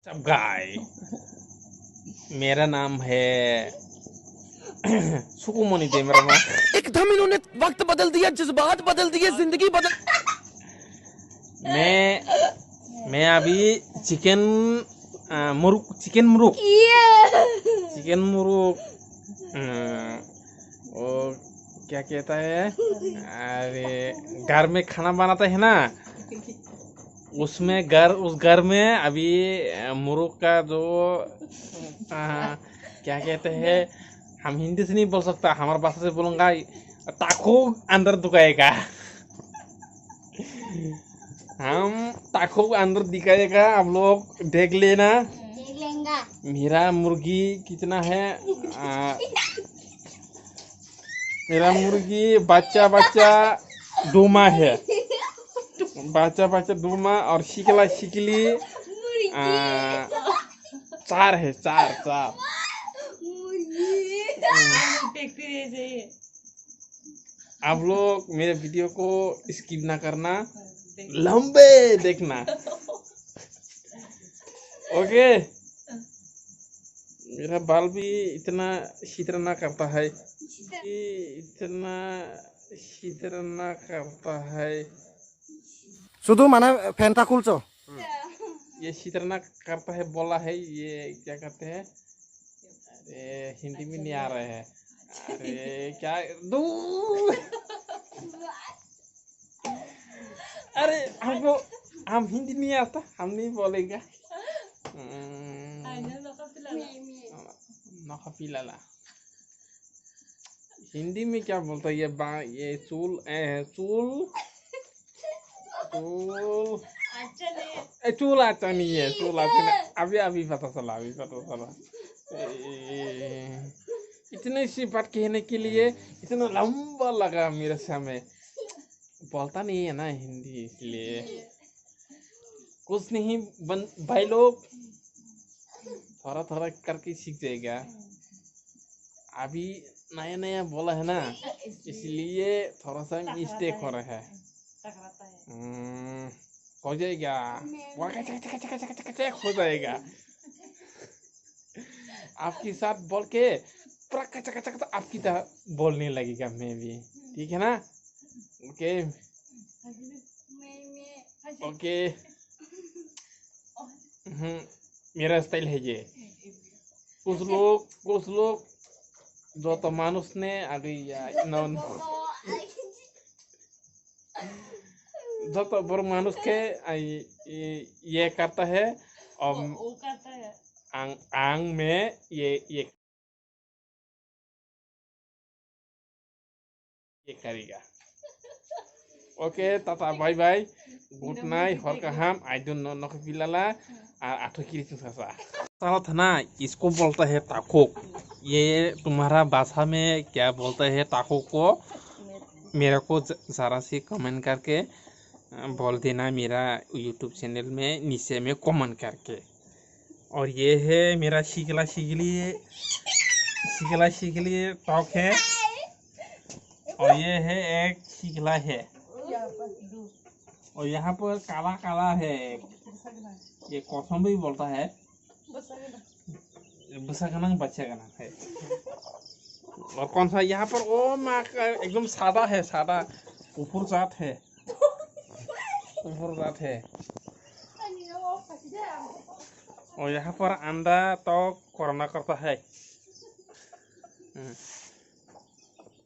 सब गाय मेरा नाम है सुकुमनी दे मेरा नाम। एकदम इन्होंने वक्त बदल दिया, जज्बात बदल दिए, जिंदगी बदल। मैं अभी चिकन मुर्ग वो क्या कहता है, अरे घर में खाना बनाता है ना, उसमें उस घर में अभी मुर्ग का जो क्या कहते हैं, हम हिंदी से नहीं बोल सकता, हमारे भाषा से बोलूंगा, ताको अंदर दुखाएगा। हम ताको अंदर दिखाएगा, आप लोग देख लेना। मेरा मुर्गी कितना है, मेरा मुर्गी बच्चा डूमा है, बच्चा डूमा, और शिकली चार है, चार। आप लोग मेरे वीडियो को स्किप ना करना, लंबे देखना, ओके। मेरा बाल भी इतना शीतर ना करता है, शुद्ध माने फैनटा खुलचो। ये शीतर ना करता है, बोला है, ये क्या कहते हैं, अरे हिंदी में नहीं आ रहे हैं, अरे क्या अरे हमको हम हिंदी नहीं आता, हम नहीं बोलेगा। नखपिलाला हिंदी में क्या बोलता है, ये चूल चूल अच्छा नहीं है, चूल अच्छा नहीं, अभी पता चला। इतने सी बात कहने के लिए इतना लंबा लगा मेरे समय, बोलता नहीं है ना हिंदी, इसलिए कुछ नहीं। भाई लोग थोड़ा करके सीख जाएगा, अभी नया बोला है ना, इसलिए थोड़ा सा मिस्टेक हो रहा है। हो जाएगा, हो जाएगा। आपके साथ बोल के पूरा कचक आपकी तरह बोलने लगेगा मैं भी, ठीक है ना? ओके। मेरा स्टाइल है ये। कुछ लोग जो तो मानुस ने अभी जो तो बड़ मानुस के ये करता है, और आंग में ये करेगा। Okay, tata bye bye, good night, हर काम आई डोंट नो नखपिलाला आठो किरिचिन सासा साला था ना, इसको बोलता है ताको। ये तुम्हारा भाषा में क्या बोलता है ताको को, मेरे को जरा से कमेंट करके बोल देना, मेरा यूट्यूब चैनल में नीचे में कमेंट करके। और ये है मेरा शिकला टॉक है, और ये है एक शिकला है, और यहाँ पर काला है, ये कौसम भी बोलता है, बच्चा का नाम है। और कौन सा यहाँ पर, ओ माँ का एकदम सादा है, सादा ऊपर जात है। और यहाँ पर अंडा तो कोरोना करता है।